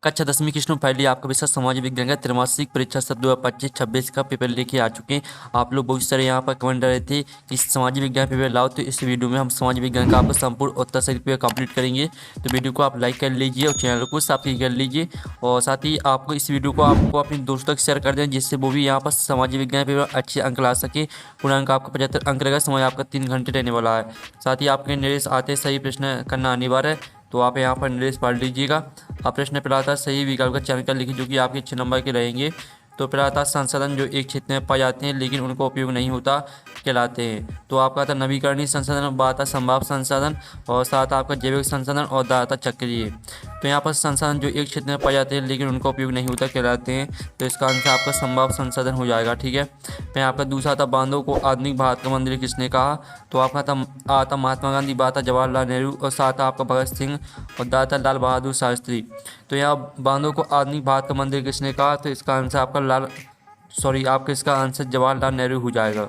कक्षा 10वीं कृष्ण फाइली आपका विषय समाज विज्ञान का त्रैमासिक परीक्षा सत्र 2025-26 का पेपर लेके आ चुके हैं। आप लोग बहुत सारे यहाँ पर कमेंट कर रहे थे कि समाज विज्ञान पेपर लाओ, तो इस वीडियो में हम समाज विज्ञान का आपको संपूर्ण उत्तर सहित पेपर कंप्लीट करेंगे। तो वीडियो को आप लाइक कर लीजिए और चैनल को सब्सक्राइब कर लीजिए, और साथ ही आपको इस वीडियो को आपको अपने दोस्तों तक शेयर कर दें, जिससे वो भी यहाँ पर समाज विज्ञान पेपर अच्छे अंक ला सके। पूरा अंक आपका 75 अंक रहेगा। समय आपका 3 घंटे रहने वाला है। साथ ही आपके निर्देश आते सही प्रश्न करना अनिवार्य है, तो आप यहाँ पर निर्देश पढ़ लीजिएगा। आप प्रश्न पहला आता सही विकल्प का चयन कर लिखिए, जो कि आपके 6 नंबर के रहेंगे। तो पहला आता संसाधन जो एक क्षेत्र में पाए जाते हैं लेकिन उनका उपयोग नहीं होता कहलाते हैं। तो आपका आता नवीकरणीय संसाधन, बात संभाव्य संसाधन, और साथ आपका जैविक संसाधन और दाता चक्रीय। तो यहाँ पर संसाधन जो एक क्षेत्र में पाए जाते हैं लेकिन उनका उपयोग नहीं होता कहलाते हैं, तो इसका आंसर आपका संभाव्य संसाधन हो जाएगा। ठीक है। फिर आपका दूसरा आता बांधों को आधुनिक भारत का मंदिर किसने कहा। तो आपका आता महात्मा गांधी, बात जवाहरलाल नेहरू, और साथ आपका भगत सिंह और दाता लाल बहादुर शास्त्री। तो यहाँ बांधों को आधुनिक भारत का मंदिर किसने कहा, तो इसका आंसर आपका इसका आंसर जवाहरलाल नेहरू हो जाएगा।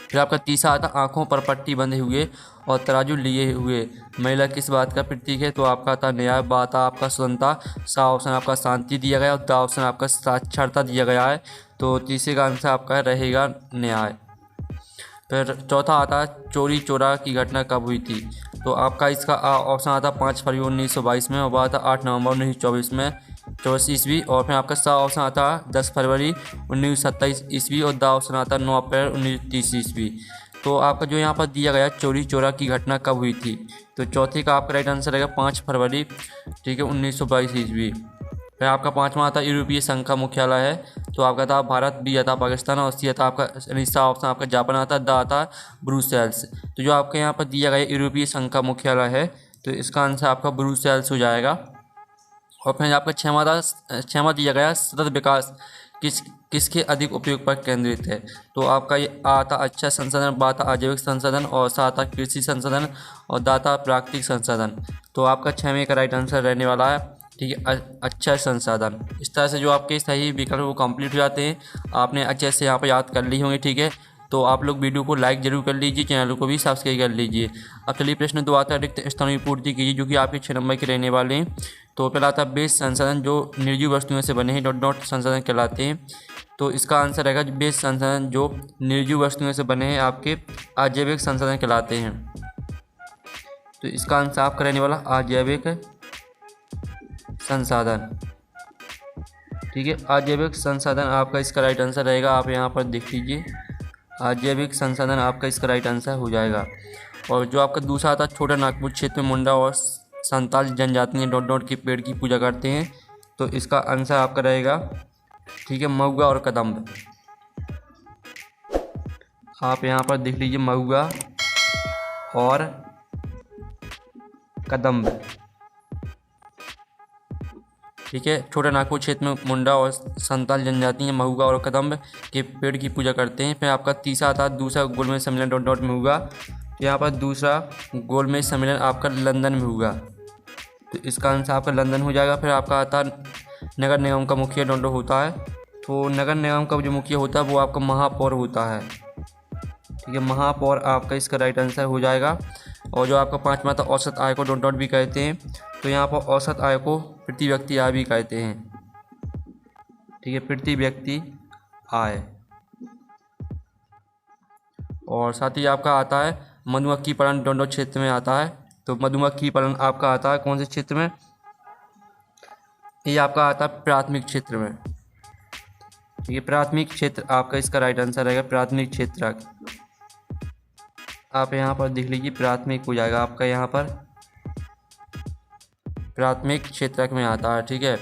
फिर आपका तीसरा आता आंखों पर पट्टी बंधे हुए और तराजू लिए हुए महिला किस बात का प्रतीक है। तो आपका आता न्याय, बात आपका स्वतंत्रता, सा ऑप्शन आपका शांति दिया गया और दा ऑप्शन आपका साक्षरता दिया गया है। तो तीसरे का आंसर आपका रहेगा न्याय। फिर चौथा आता चोरी चोरा की घटना कब हुई थी। तो आपका इसका ऑप्शन आता 5 फरवरी 1922 में, और बात 8 नवंबर 1924 में 24 ईस्वी। और फिर आपका सा ऑप्शन आता 10 फरवरी 1927 ईस्वी, और दा ऑप्शन आता 9 अप्रैल 1930 ईस्वी। तो आपका जो यहाँ पर दिया गया चोरी चोरा की घटना कब हुई थी, तो चौथे का आपका राइट आंसर रहेगा 5 फरवरी, ठीक है, 1922 ईस्वी। फिर आपका पाँचवा आता यूरोपीय संघ का मुख्यालय है। तो आपका था भारत, बी आता पाकिस्तान, और सी आता आपका सा ऑप्शन आपका जापान आता, दा आता ब्रुसेल्स। तो जो आपके यहाँ पर दिया गया यूरोपीय संघ का मुख्यालय है, तो इसका आंसर आपका ब्रुसेल्स हो जाएगा। और फिर आपका छठवां दिया गया सतत विकास किसके अधिक उपयोग पर केंद्रित है। तो आपका ये आता अच्छा संसाधन, बात अजैविक संसाधन, और साता कृषि संसाधन, और दाता प्राकृतिक संसाधन। तो आपका 6वें का राइट आंसर रहने वाला है, ठीक है, अच्छा संसाधन। इस तरह से जो आपके सही विकल्प वो कंप्लीट हो जाते हैं। आपने अच्छे से यहाँ पर याद कर ली होंगे। ठीक है, तो आप लोग वीडियो को लाइक जरूर कर लीजिए, चैनल को भी सब्सक्राइब कर लीजिए। अब चलिए प्रश्न 2 आता है रिक्त स्थानों की पूर्ति कीजिए, जो कि आपके 6 नंबर के रहने वाले हैं। तो पहला आता बेस संसाधन जो निर्जीव वस्तुओं से बने हैं, डॉट संसाधन कहलाते हैं। तो इसका आंसर रहेगा बेस संसाधन जो निर्जीव वस्तुओं से बने हैं आपके अजैविक संसाधन कहलाते हैं। तो इसका आंसर आपका रहने वाला अजैविक संसाधन। ठीक है, अजैविक संसाधन आपका इसका राइट आंसर रहेगा। आप यहाँ पर देख लीजिए, अजैविक संसाधन आपका इसका राइट आंसर हो जाएगा। और जो आपका दूसरा आता छोटा नागपुर क्षेत्र में मुंडा और संताल जनजाति डॉट के पेड़ की पूजा करते हैं। तो इसका आंसर आपका रहेगा, ठीक है, महुआ और कदम्ब। आप यहाँ पर देख लीजिए, महुआ और कदम्ब। ठीक है, छोटा नागपुर क्षेत्र में मुंडा और संताल जनजाति महुआ और कदम्ब के पेड़ की पूजा करते हैं। फिर आपका तीसरा आता दूसरा गोलमेज सम्मेलन डॉट में हुआ। तो यहाँ पर दूसरा गोलमेज सम्मेलन आपका लंदन में हुआ। तो इसका आंसर आपका लंदन हो जाएगा। फिर आपका आता नगर निगम का मुखिया डॉट होता है। तो नगर निगम का जो मुखिया होता है वो आपका महापौर होता है। ठीक है, महापौर आपका इसका राइट आंसर हो जाएगा। और जो आपका पाँचवा था औसत आय को डॉट भी कहते हैं। तो यहाँ पर औसत आय को प्रति व्यक्ति आय भी कहते हैं। ठीक है, प्रति व्यक्ति आय। और साथ ही आपका आता है मधुमक्खी पालन डॉट क्षेत्र में आता है। तो मधुमक्खी पालन आपका आता है कौन से क्षेत्र में, ये आपका आता है प्राथमिक क्षेत्र में। ठीक है, प्राथमिक क्षेत्र आपका इसका राइट आंसर रहेगा, प्राथमिक क्षेत्र। आप यहाँ पर देख लीजिए, प्राथमिक हो जाएगा आपका, यहाँ पर प्राथमिक क्षेत्र में आता है। ठीक है,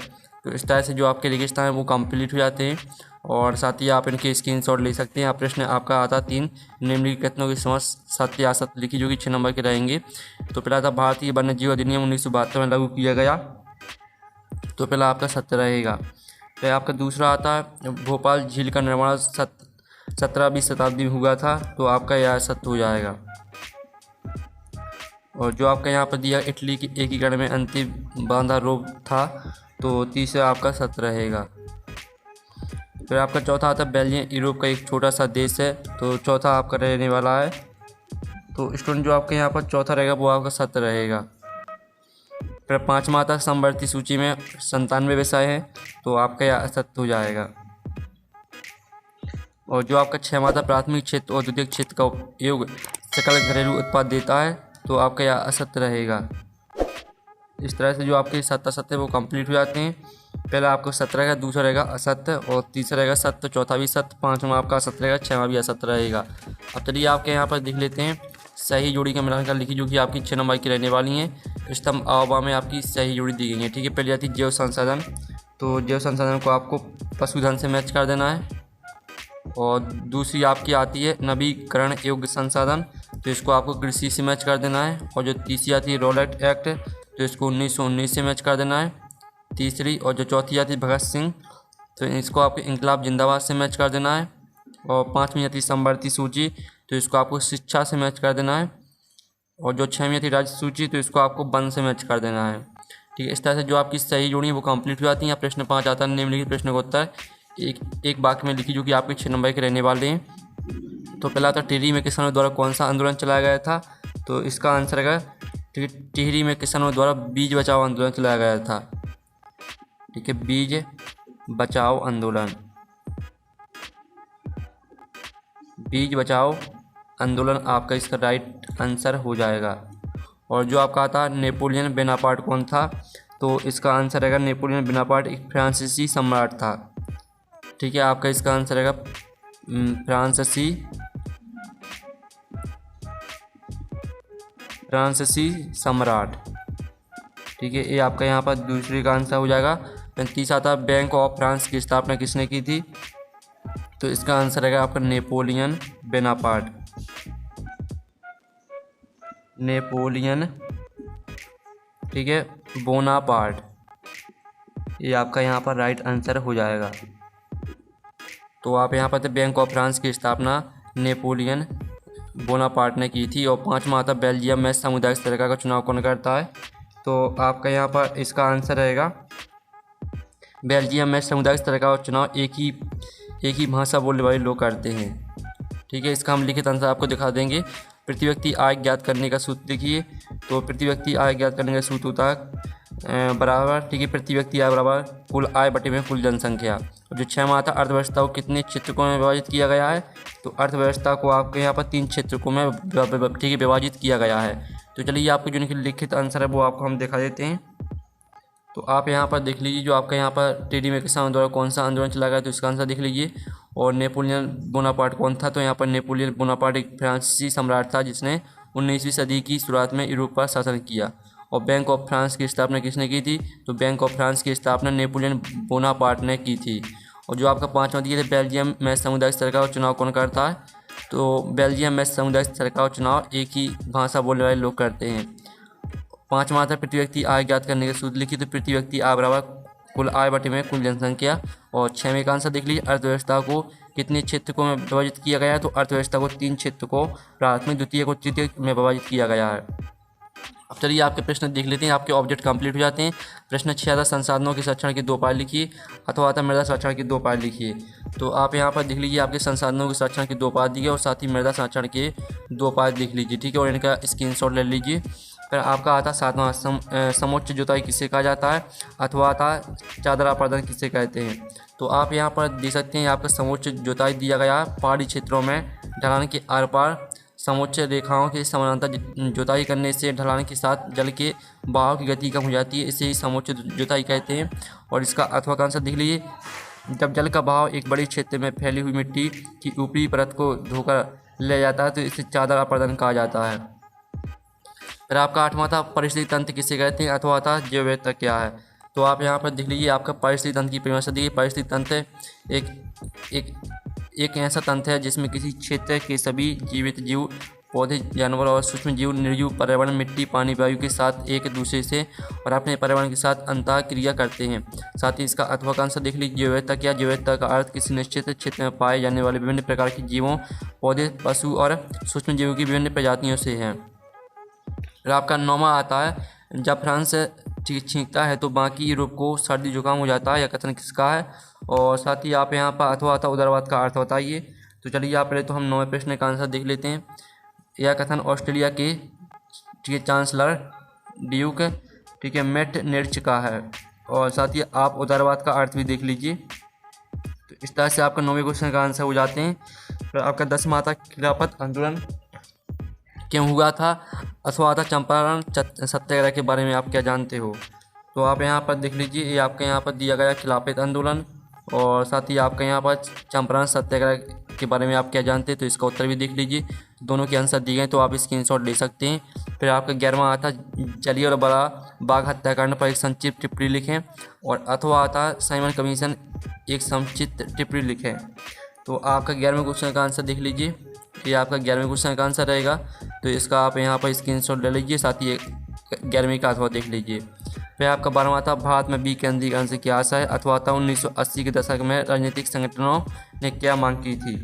तो इस तरह से जो आपके रेगिस्तान है वो कंप्लीट हो जाते हैं। और साथ ही आप इनके स्क्रीनशॉट ले सकते हैं। आप प्रश्न आपका आता 3 निम्नलिखितों की समझ सत्य असत्य लिखी, जो कि 6 नंबर के रहेंगे। तो पहला था भारतीय वन्य जीव अधिनियम 1972 में लागू किया गया। तो पहला आपका सत्य रहेगा। फिर आपका दूसरा आता है भोपाल झील का निर्माण 17वीं शताब्दी में हुआ था। तो आपका यह सत्य हो जाएगा। और जो आपका यहाँ पर दिया इटली की एकीकरण में अंतिम बांधा रोग था। तो तीसरा आपका सत्य रहेगा। फिर आपका चौथा आता बेल्जियम यूरोप का एक छोटा सा देश है। तो चौथा आपका रहने वाला है। तो स्टूडेंट जो आपके यहाँ पर चौथा रहेगा वो आपका सत्य रहेगा। फिर 5वां आता है समवर्ती सूची में 97 विषय हैं, तो आपका यह असत्य हो जाएगा। और जो आपका 6वां आता प्राथमिक क्षेत्र और द्वितीयक क्षेत्र का उपयोग सकल घरेलू उत्पाद देता है, तो आपका यह असत्य रहेगा। इस तरह से जो आपके 7 असत्य वो कंप्लीट हो जाते हैं। पहला आपका सत्य रहेगा, दूसरा रहेगा असत्य, और तीसरा रहेगा सत्य, चौथा भी सत्य, 5वां आपका असत्य रहेगा, 6वां भी असत्य रहेगा। अब चलिए आपके यहाँ पर देख लेते हैं सही जोड़ी का मिलान कर लिखी, जो कि आपकी 6 नंबर की रहने वाली हैं। स्तंभ अ में आपकी सही जोड़ी दी गई है। ठीक है, पहले आती है जैव संसाधन। तो जैव संसाधन को आपको पशुधन से मैच कर देना है। और दूसरी आपकी आती है नवीकरण योग्य संसाधन, तो इसको आपको कृषि से मैच कर देना है। और जो तीसरी आती है रॉलेट एक्ट, तो इसको 1919 से मैच कर देना है तीसरी। और जो चौथी आती है भगत सिंह, तो इसको आपको इंकलाब जिंदाबाद से मैच कर देना है। और 5वीं आती है समवर्ती सूची, तो इसको आपको शिक्षा से मैच कर देना है। और जो 6वीं आती है राज्य सूची, तो इसको आपको वन से मैच कर देना है। ठीक है, इस तरह से जो आपकी सही जोड़ी है वो कंप्लीट हो जाती है। प्रश्न 5 आता है निम्नलिखित प्रश्न का उत्तर एक वाक्य में लिखी, जो कि आपके 6 नंबर के रहने वाले हैं। तो पहला था टिहरी में किसानों द्वारा कौन सा आंदोलन चलाया गया था, तो इसका आंसर है टिहरी में किसानों द्वारा बीज बचाओ आंदोलन चलाया गया था। ठीक है, बीज बचाओ आंदोलन, बीज बचाओ आंदोलन आपका इसका राइट आंसर हो जाएगा। और जो आपका आता नेपोलियन बोनापार्ट कौन था, तो इसका आंसर रहेगा नेपोलियन बोनापार्ट एक फ्रांसीसी सम्राट था। ठीक है, आपका इसका आंसर रहेगा फ्रांसीसी सम्राट। ठीक है, ये आपका यहाँ पर दूसरे का आंसर हो जाएगा। तीसरा आता बैंक ऑफ फ्रांस की स्थापना किसने की थी, तो इसका आंसर रहेगा आपका नेपोलियन बोनापार्ट। नेपोलियन, ठीक है, बोनापार्ट, ये आपका यहाँ पर राइट आंसर हो जाएगा। तो आप यहाँ पर बैंक ऑफ फ्रांस की स्थापना नेपोलियन बोनापार्ट ने की थी। और 5वां आता बेल्जियम में सामुदायिक सरकार का चुनाव कौन करता है, तो आपका यहाँ पर इसका आंसर रहेगा बेल्जियम में सामुदायिक सरकार का चुनाव एक ही भाषा बोलने वाले लोग करते हैं। ठीक है, इसका हम लिखित आंसर आपको दिखा देंगे। प्रति व्यक्ति आय ज्ञात करने का सूत्र देखिए, तो प्रति व्यक्ति आय ज्ञात करने का सूत्र होता है बराबर, ठीक है, प्रति व्यक्ति आय बराबर कुल आय बटे में कुल जनसंख्या। और जो 6वां आता अर्थव्यवस्था को कितने क्षेत्रकों में विभाजित किया गया है, तो अर्थव्यवस्था को आपके यहाँ पर 3 क्षेत्रकों में ठीक है विभाजित किया गया है। तो चलिए आपको जो लिखित आंसर है वो आपको हम दिखा देते हैं। तो आप यहाँ पर देख लीजिए, जो आपका यहाँ पर टिहरी में किसानों द्वारा कौन सा आंदोलन चलाया गया, तो इसका आंसर देख लीजिए। और नेपोलियन बोनापार्ट कौन था, तो यहाँ पर नेपोलियन बोनापार्ट एक फ्रांसीसी सम्राट था जिसने 19वीं सदी की शुरुआत में यूरोप पर शासन किया। और बैंक ऑफ फ्रांस की स्थापना किसने की थी, तो बैंक ऑफ फ्रांस की स्थापना नेपोलियन बोनापार्ट ने की थी। और जो आपका 5वां दिया था बेल्जियम में सामुदायिक सरकार का चुनाव कौन करता है, तो बेल्जियम में सामुदायिक सरकार का चुनाव एक ही भाषा बोलने वाले लोग करते हैं। 5वां आता प्रति व्यक्ति आय ज्ञात करने के सूत्र लिखिए, तो प्रति व्यक्ति आय बराबर कुल आय बटे में कुल जनसंख्या। और 6वें का आंसर देख लीजिए, अर्थव्यवस्था को कितने क्षेत्रकों में विभाजित किया गया है, तो अर्थव्यवस्था को 3 क्षेत्र को प्राथमिक द्वितीय को तृतीय में विभाजित किया गया है। अब चलिए आपके प्रश्न देख लेते हैं, आपके ऑब्जेक्ट कंप्लीट हो जाते हैं। प्रश्न 6 आता संसाधनों के संरक्षण के 2 उपाय लिखिए, अथवा आता मृदा संरक्षण के 2 उपाय लिखिए। तो आप यहाँ पर देख लीजिए आपके संसाधनों के संरक्षण के 2 उपाय दिए और साथ ही मृदा संरक्षण के 2 उपाय लिख लीजिए। ठीक है, और इनका स्क्रीनशॉट ले लीजिए। फिर आपका आता 7वां समोच्च जुताई किसे कहा जाता है, अथवा आता चादर अपर्दन किसे कहते हैं। तो आप यहाँ पर देख सकते हैं आपका समोच्च जुताई दिया गया है पहाड़ी क्षेत्रों में ढलान के आर पार समोच्च रेखाओं के समानांतर जुताई करने से ढलान के साथ जल के बहाव की गति कम हो जाती है, इसे ही समोच्च जुताई कहते हैं। और इसका अथवा का आंसर देख लीजिए, जब जल का बहाव एक बड़े क्षेत्र में फैली हुई मिट्टी की ऊपरी परत को धोकर ले जाता है तो इसे चादर अपर्दन कहा जाता है। फिर आपका 8वां था परिस्थिति तंत्र किसे कहते हैं, अथवा था जैव विविधता क्या है। तो आप यहाँ पर देख लीजिए आपका परिस्थिति तंत्र की परिभाषा दी। परिस्थिति तंत्र एक ऐसा तंत्र है जिसमें किसी क्षेत्र के सभी जीवित जीव, पौधे, जानवर और सूक्ष्म जीव निर्जीव पर्यावरण, मिट्टी, पानी, वायु के साथ एक दूसरे से और अपने पर्यावरण के साथ अंतः क्रिया करते हैं। साथ ही इसका अथवा का आंसर देख लीजिए, जैव विविधता क्या। जैव विविधता का अर्थ किसी निश्चित क्षेत्र में पाए जाने वाले विभिन्न प्रकार के जीवों, पौधे, पशु और सूक्ष्म जीवों की विभिन्न प्रजातियों से है। फिर आपका 9वां आता है जब फ्रांस छींकता है तो बाकी यूरोप को सर्दी जुकाम हो जाता है, यह कथन किसका है। और साथ ही आप यहाँ पर अथवा आता उदारवाद का अर्थ बताइए। तो चलिए आप पहले तो हम 9वें प्रश्न का आंसर देख लेते हैं। यह कथन ऑस्ट्रेलिया के चांसलर ड्यूक ठीक है, मेट निर्च का है। और साथ ही आप उदारवाद का अर्थ भी देख लीजिए। तो इस तरह से आपका 9वें क्वेश्चन का आंसर हो जाते हैं। फिर आपका 10वां था खिलाफत आंदोलन क्यों हुआ था, अथवा था चंपारण सत्याग्रह के बारे में आप क्या जानते हो। तो आप यहाँ पर देख लीजिए, ये आपके यहाँ पर दिया गया खिलाफत आंदोलन और साथ ही आपका यहाँ पर चंपारण सत्याग्रह के बारे में आप क्या जानते हैं, तो इसका उत्तर भी देख लीजिए। दोनों के आंसर दिए गए तो आप स्क्रीनशॉट ले सकते हैं। फिर आपका 11वां आता जलियांवाला बाग हत्याकांड पर एक संक्षिप्त टिप्पणी लिखें। और अथवा आता साइमन कमीशन एक संक्षिप्त टिप्पणी लिखें। तो आपका 11वें क्वेश्चन का आंसर देख लीजिए, ये आपका 11वें क्वेश्चन का आंसर रहेगा। तो इसका आप यहाँ पर स्क्रीनशॉट ले लीजिए, साथ ही 11वीं का अथवा देख लीजिए। फिर आपका 12वां था भारत में विकेंद्रीकरण से क्या आशा है, अथवा था 1980 के दशक में राजनीतिक संगठनों ने क्या मांग की थी।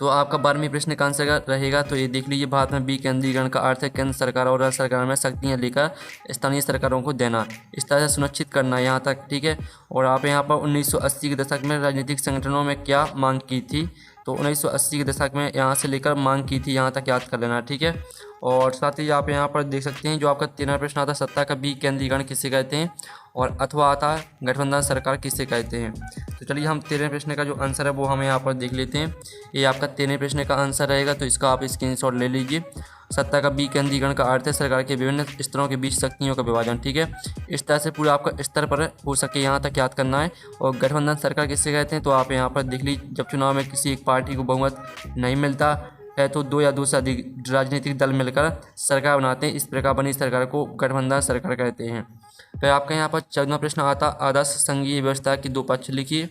तो आपका 12वें प्रश्न का आंसर रहेगा, तो ये देख लीजिए, भारत में विकेंद्रीकरण का अर्थ है केंद्र सरकार और राज्य सरकार में शक्तियाँ लेकर स्थानीय सरकारों को देना, इस तरह से सुनिश्चित करना यहाँ तक, ठीक है। और आप यहाँ पर 1980 के दशक में राजनीतिक संगठनों में क्या मांग की थी, तो 1980 के दशक में यहाँ से लेकर मांग की थी, यहाँ तक याद कर लेना, ठीक है। और साथ ही आप यहाँ पर देख सकते हैं जो आपका 13वां प्रश्न आता है, सत्ता का विकेंद्रीकरण किसे कहते हैं, और अथवा आता है गठबंधन सरकार किसे कहते हैं। तो चलिए हम 13वें प्रश्न का जो आंसर है वो हम यहाँ पर देख लेते हैं। ये आपका 13वें प्रश्न का आंसर रहेगा, तो इसका आप स्क्रीनशॉट ले लीजिए। सत्ता का विकेंद्रीकरण का अर्थ है सरकार के विभिन्न स्तरों के बीच शक्तियों का विभाजन, ठीक है। इस तरह से पूरा आपका स्तर पर हो सके यहाँ तक याद करना है। और गठबंधन सरकार किसे कहते हैं, तो आप यहाँ पर देख लीजिए, जब चुनाव में किसी एक पार्टी को बहुमत नहीं मिलता है तो 2 या 2 से अधिक राजनीतिक दल मिलकर सरकार बनाते हैं, इस प्रकार बनी सरकार को गठबंधन सरकार कहते हैं। फिर आपका यहाँ पर 14वां प्रश्न आता, आदर्श संघीय व्यवस्था की 2 पक्ष लिखिए।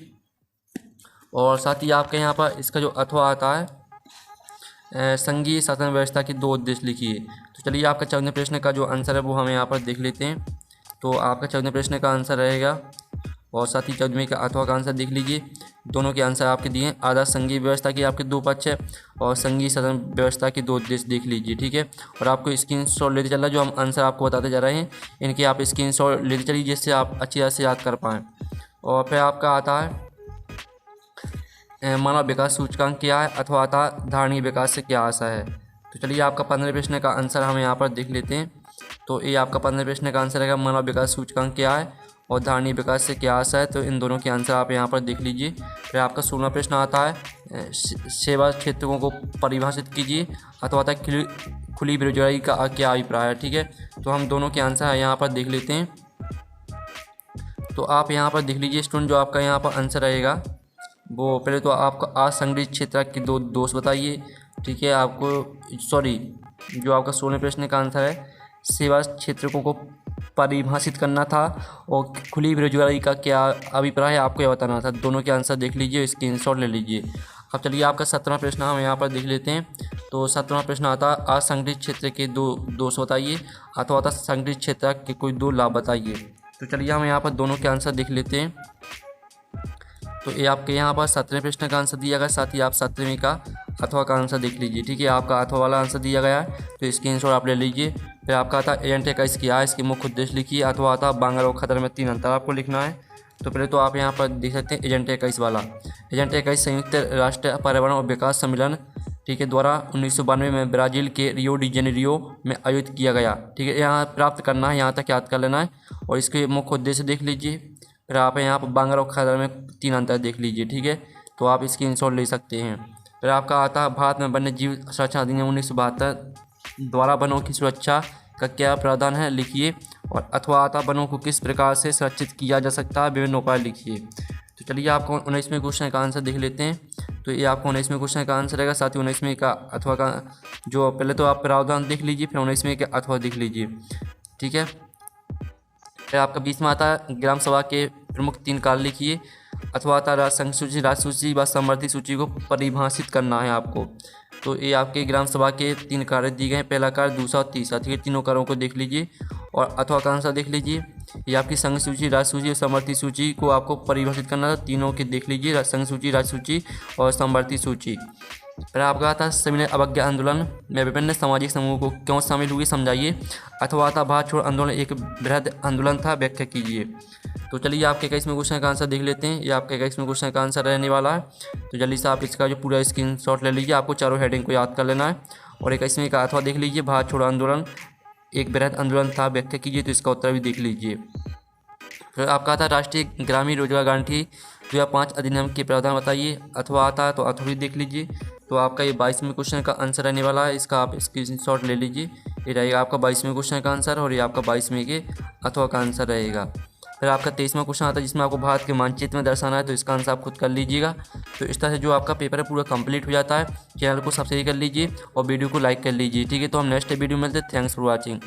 और साथ ही आपके यहाँ पर इसका जो अथवा आता है संघीय शासन व्यवस्था की 2 उद्देश्य लिखिए। तो चलिए आपका 14वें प्रश्न का जो आंसर है वो हम यहाँ पर देख लेते हैं। तो आपका 14वें प्रश्न का आंसर रहेगा, और साथ ही 14वें का अथवा का आंसर देख लीजिए। दोनों के आंसर आपके दिए हैं, आदर्श संघीय व्यवस्था की आपके 2 पक्ष है और संघीय शासन व्यवस्था की 2 उद्देश्य देख लीजिए, ठीक है। और आपको स्क्रीनशॉट लेते चल रहा है, जो हम आंसर आपको बताते जा रहे हैं इनके आप स्क्रीनशॉट लेते चलिए, जिससे आप अच्छी तरह से याद कर पाएँ। और फिर आपका आता है मानव विकास सूचकांक क्या है, अथवा आता धारणीय विकास से क्या आशा है। तो चलिए आपका 15वें प्रश्न का आंसर हम यहाँ पर देख लेते हैं। तो ये आपका 15वें प्रश्न का आंसर है मानव विकास सूचकांक क्या है और धारणीय विकास से क्या आशा है। तो इन दोनों के आंसर आप यहाँ पर देख लीजिए। फिर आपका 16वां प्रश्न आता है सेवा क्षेत्रों को परिभाषित कीजिए, अथवा आता खुली बेरोजगारी का क्या अभिप्राय है, ठीक है। तो हम दोनों के आंसर यहाँ पर देख लेते हैं। तो आप यहाँ पर देख लीजिए स्टूडेंट, जो आपका यहाँ पर आंसर रहेगा वो पहले तो आपका असंगठित क्षेत्र के 2 दोष बताइए, ठीक है। आपको सॉरी, जो आपका 16वें प्रश्न का आंसर है सेवा क्षेत्रों को परिभाषित करना था और खुली बेरोजगारी का क्या अभिप्राय है आपको यह बताना था। दोनों के आंसर देख लीजिए, स्क्रीनशॉट ले लीजिए। अब चलिए आपका 17वां प्रश्न हम यहाँ पर देख लेते हैं। तो 17वां प्रश्न आता असंगठित क्षेत्र के 2 दोष बताइए, अथवा आता संगठित क्षेत्र के कोई 2 लाभ बताइए। तो चलिए हम यहाँ पर दोनों के आंसर देख लेते हैं। तो ये आपके यहाँ पर 17वें प्रश्न का आंसर दिया गया, साथ ही आप 17वें का अथवा का आंसर देख लीजिए, ठीक है। आपका अथवा वाला आंसर दिया गया है, तो स्क्रीनशॉट आप ले लीजिए। फिर आपका आता एजेंट 21 क्या है, इसके मुख्य उद्देश्य लिखिए, अथवा आता बांग्ला और खतर में 3 अंतर आपको लिखना है। तो पहले तो आप यहाँ पर देख सकते हैं एजेंट 21 वाला। एजेंट 21 संयुक्त राष्ट्र पर्यावरण और विकास सम्मेलन, ठीक है, द्वारा 1992 में ब्राज़ील के रियो डी जेनेरियो में आयोजित किया गया, ठीक है। यहाँ प्राप्त करना है, यहाँ तक याद कर लेना है और इसके मुख्य उद्देश्य देख लीजिए। फिर आप यहाँ पर बांग्ला और खतर में 3 अंतर देख लीजिए, ठीक है। तो आप स्क्रीनशॉट ले सकते हैं। फिर आपका आता है भारत में वन्य जीव सुरक्षा अधिनियम 1972 द्वारा वनों की सुरक्षा का क्या प्रावधान है, लिखिए। और अथवा आता वनों को किस प्रकार से सुरक्षित किया जा सकता है, विभिन्न उपाय लिखिए। तो चलिए आपको 19वें क्वेश्चन का आंसर देख लेते हैं। तो ये आपको 19वें क्वेश्चन का आंसर रहेगा, साथ ही 19वें का अथवा का जो पहले तो आप प्रावधान देख लीजिए, फिर 19वें का अथवा देख लीजिए, ठीक है। फिर आपका 20वां आता है ग्राम सभा के प्रमुख 3 कार्य लिखिए, अथवा आता राजसंघ सूची, राज्य सूची व समवर्ती सूची को परिभाषित करना है आपको। तो ये आपके ग्राम सभा के 3 कार्य दिए गए हैं, पहला कार्य, दूसरा और तीसरा, ठीक है। तीनों कार्यों को देख लीजिए और अथवा का आंसर देख लीजिए। ये आपकी संघ सूची, राज्य सूची और समवर्ती सूची को आपको परिभाषित करना था, तीनों के देख लीजिए, संघ सूची, राज्य सूची और समवर्ती सूची। फिर आपका आता सविनय अवज्ञा आंदोलन में विभिन्न सामाजिक समूह को क्यों शामिल हुए समझाइए, अथवा आता भारत छोड़ो आंदोलन एक बृहद आंदोलन था, व्याख्या कीजिए। तो चलिए आपके 21वें क्वेश्चन का आंसर देख लेते हैं। ये आपके 21वें क्वेश्चन का आंसर रहने वाला है, तो जल्दी से आप इसका जो पूरा स्क्रीनशॉट ले लीजिए। आपको चारों हेडिंग को याद कर लेना है। और 21वें का अथवा देख लीजिए, भारत छोड़ो आंदोलन एक बृहद आंदोलन था, व्याख्या कीजिए। तो इसका उत्तर भी देख लीजिए। फिर आपका आता है राष्ट्रीय ग्रामीण रोजगार गारंटी 2005 अधिनियम के प्रावधान बताइए, अथवा आता है तो अथवा देख लीजिए। तो आपका ये 22वें क्वेश्चन का आंसर रहने वाला है, इसका आप स्क्रीनशॉट ले लीजिए। ये रहेगा आपका 22वें क्वेश्चन का आंसर, और ये आपका 22वें के अथवा का आंसर रहेगा। फिर आपका 23वां क्वेश्चन आता है जिसमें आपको भारत के मानचित्र में दर्शाना है, तो इसका आंसर आप खुद कर लीजिएगा। तो इस तरह से जो आपका पेपर है पूरा कंप्लीट हो जाता है। चैनल को सब्सक्राइब कर लीजिए और वीडियो को लाइक कर लीजिए। ठीक है, तो हम नेक्स्ट वीडियो में मिलते हैं। Thanks for watching.